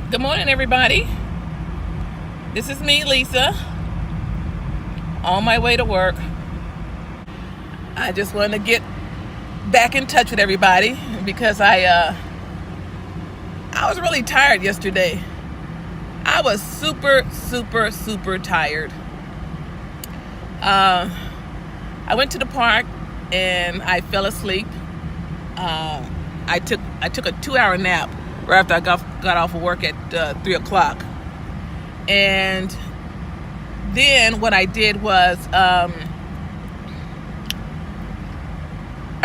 Good morning, everybody. This is me, Lisa, on my way to work. I just want to get back in touch with everybody because I was really tired yesterday. I was super tired. I went to the park and I fell asleep. I took a 2-hour nap right after I got off of work at 3 o'clock. And then what I did was I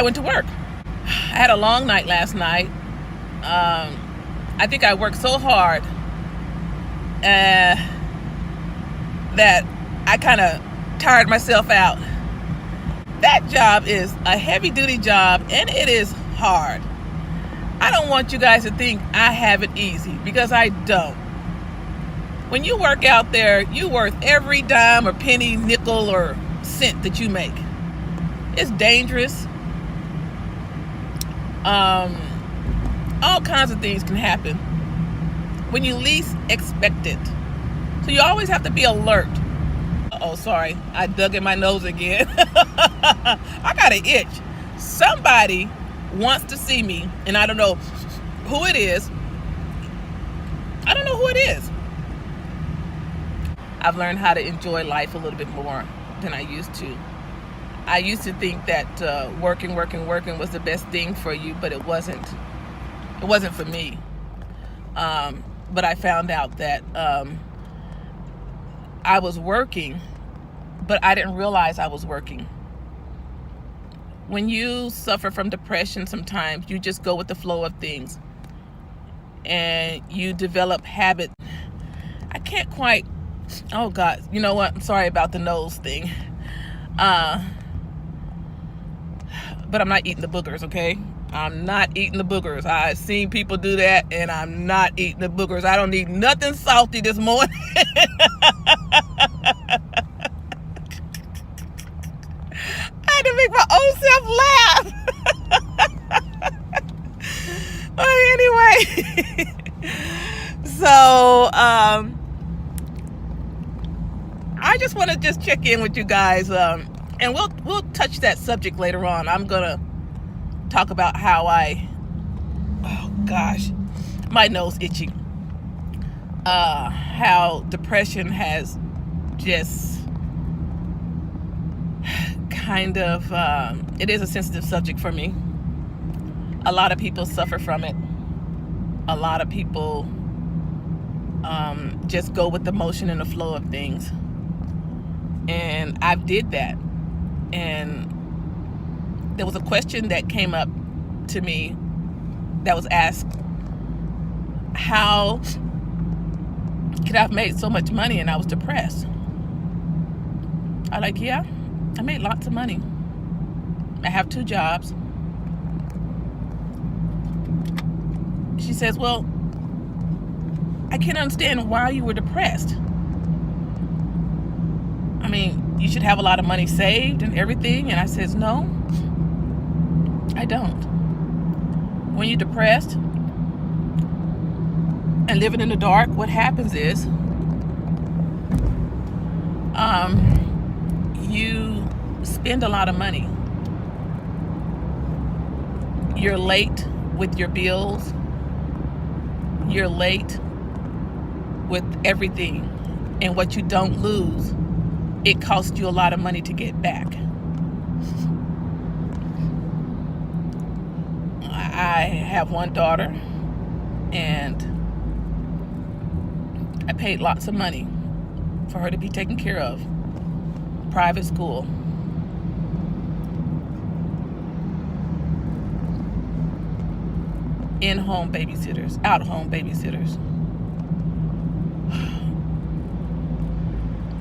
went to work. I had a long night last night. I think I worked so hard that I kind of tired myself out. That job is a heavy duty job and it is hard. I don't want you guys to think I have it easy because I don't. When you work out there, you're worth every dime or penny, nickel or cent that you make. It's dangerous. All kinds of things can happen when you least expect it. So you always have to be alert. Oh, sorry. I dug in my nose again. I got an itch. Somebody wants to see me, and I don't know who it is. I don't know who it is. I've learned how to enjoy life a little bit more than I used to. I used to think that working was the best thing for you, but it wasn't. It wasn't for me. But I found out that I was working, but I didn't realize I was working. When you suffer from depression, sometimes you just go with the flow of things and you develop habit. I can't quite, oh God, you know what? I'm sorry about the nose thing. But I'm not eating the boogers, okay? I'm not eating the boogers. I've seen people do that and I'm not eating the boogers. I don't need nothing salty this morning. I had to make my own self laugh. Anyway, so I just want to just check in with you guys, and we'll touch that subject later on. I'm gonna talk about how oh gosh, my nose itching. How depression has just kind of, it is a sensitive subject for me. A lot of people suffer from it. A lot of people just go with the motion and the flow of things. And I did that. And there was a question that came up to me that was asked, how could I have made so much money and I was depressed? Yeah, I made lots of money. I have 2 jobs. She says, well, I can't understand why you were depressed. I mean, you should have a lot of money saved and everything. And I says, no, I don't. When you're depressed and living in the dark, what happens is you spend a lot of money. You're late with your bills. You're late with everything. And what you don't lose, it costs you a lot of money to get back. I have 1 daughter, and I paid lots of money for her to be taken care of. Private school. In-home babysitters, out-home babysitters.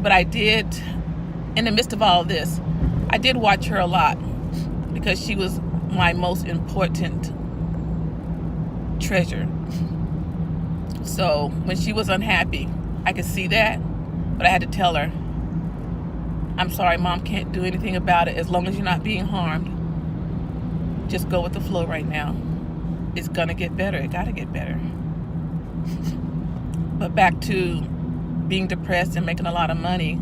But I did, in the midst of all of this, I did watch her a lot because she was my most important treasure. So when she was unhappy, I could see that, but I had to tell her, I'm sorry, Mom can't do anything about it. As long as you're not being harmed, just go with the flow right now. It's gonna get better. It gotta get better. But back to being depressed and making a lot of money,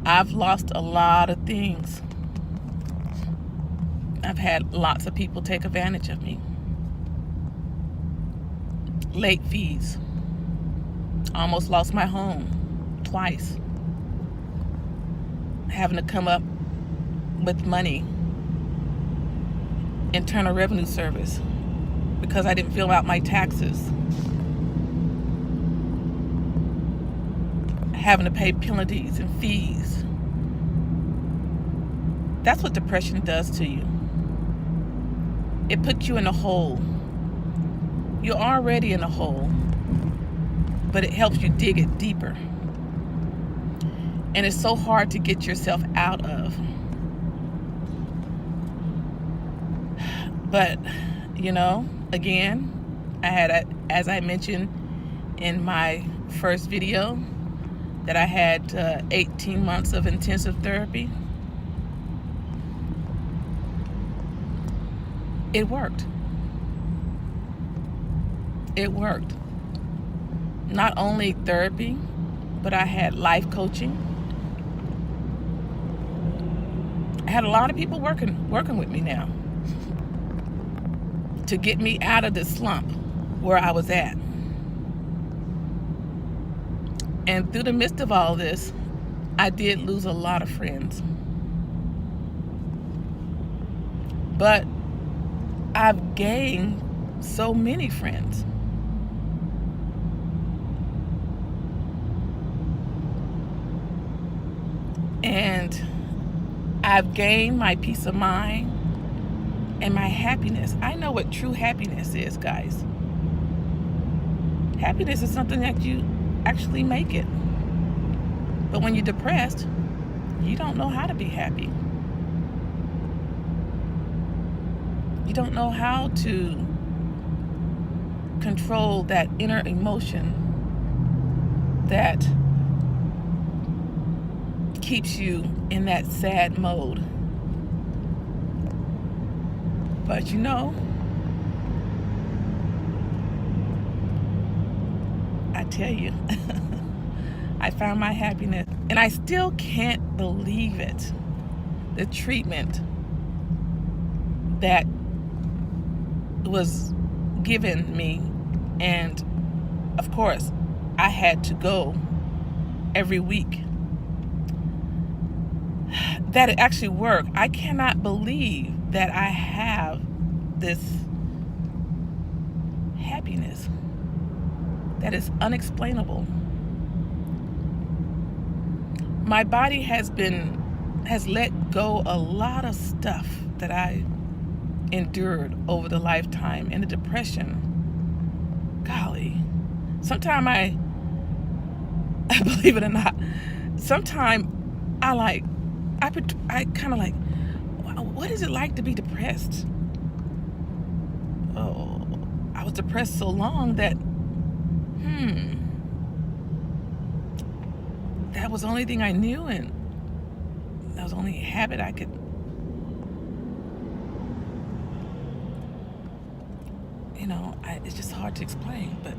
I've lost a lot of things. I've had lots of people take advantage of me. Late fees. Almost lost my home twice. Having to come up with money, Internal Revenue Service, because I didn't fill out my taxes. Having to pay penalties and fees. That's what depression does to you. It puts you in a hole. You're already in a hole, but it helps you dig it deeper. And it's so hard to get yourself out of. But, you know, again, I had, as I mentioned in my first video, that I had 18 months of intensive therapy. It worked. It worked. Not only therapy, but I had life coaching. I had a lot of people working with me now to get me out of the slump where I was at. And through the midst of all this, I did lose a lot of friends. But I've gained so many friends. And I've gained my peace of mind and my happiness. I know what true happiness is, guys. Happiness is something that you actually make it. But when you're depressed, you don't know how to be happy. You don't know how to control that inner emotion that keeps you in that sad mode. But you know, I tell you, I found my happiness, and I still can't believe it. The treatment that was given me, and of course, I had to go every week. That it actually worked. I cannot believe that I have this happiness that is unexplainable. My body has let go a lot of stuff that I endured over the lifetime. And the depression, golly, sometimes I believe it or not, sometimes I kind of like, what is it like to be depressed? Oh, I was depressed so long that, that was the only thing I knew, and that was the only habit I could, it's just hard to explain. But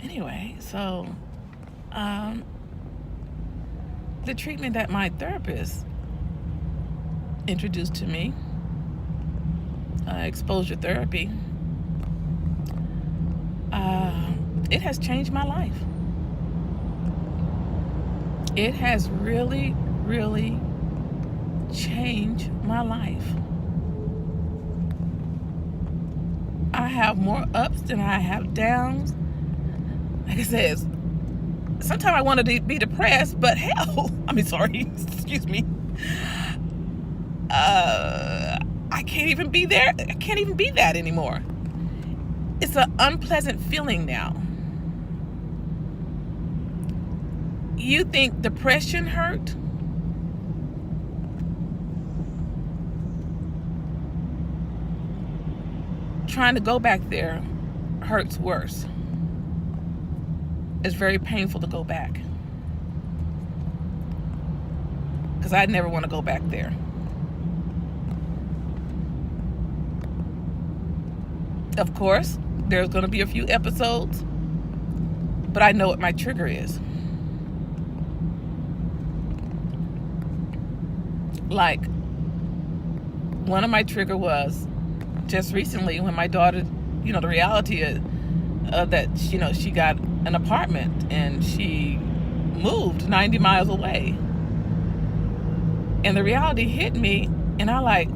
anyway, so the treatment that my therapist introduced to me, exposure therapy, it has changed my life. It has really, really changed my life. I have more ups than I have downs. Like I said, sometimes I want to be depressed, but hell, excuse me. I can't even be there. I can't even be that anymore. It's an unpleasant feeling now. You think depression hurt? Trying to go back there hurts worse. It's very painful to go back, because I never want to go back there. Of course, there's going to be a few episodes, but I know what my trigger is. Like, one of my trigger was just recently when my daughter, the reality is that, she got an apartment and she moved 90 miles away. And the reality hit me, and I'm like,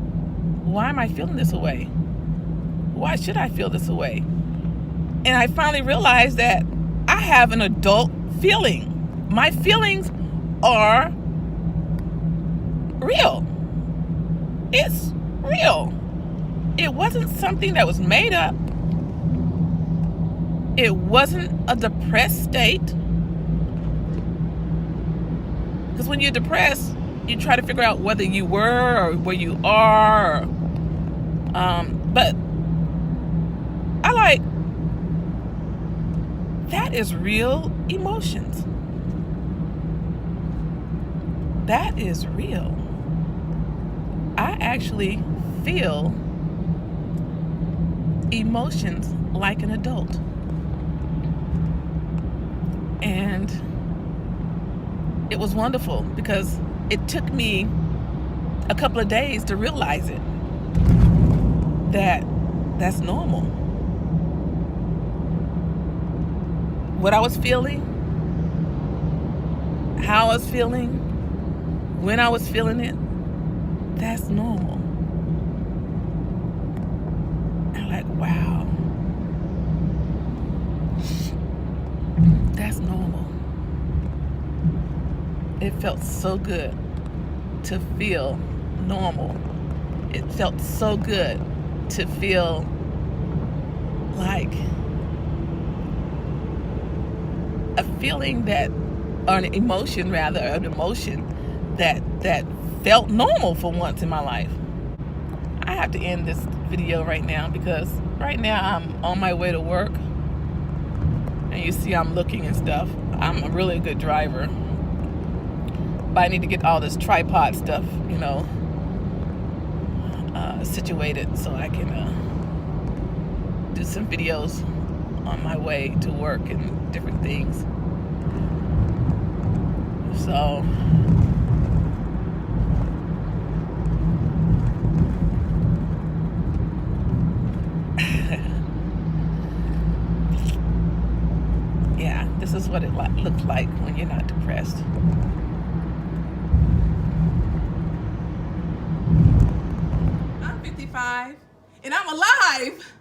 why am I feeling this way? Why should I feel this way? And I finally realized that I have an adult feeling. My feelings are real. It's real. It wasn't something that was made up. It wasn't a depressed state. Because when you're depressed, you try to figure out whether you were or where you are. But I like, that is real emotions. That is real. I actually feel emotions like an adult. And it was wonderful because it took me a couple of days to realize it. That's normal. What I was feeling, how I was feeling, when I was feeling it, that's normal. I'm like, wow. That's normal. It felt so good to feel normal. It felt so good to feel like a feeling that, or an emotion rather, an emotion that felt normal for once in my life. I have to end this video right now because right now I'm on my way to work, and you see I'm looking and stuff. I'm a really good driver, but I need to get all this tripod stuff, situated so I can do some videos on my way to work and different things. So yeah, this is what it looks like when you're not depressed. I'm 55 and I'm alive.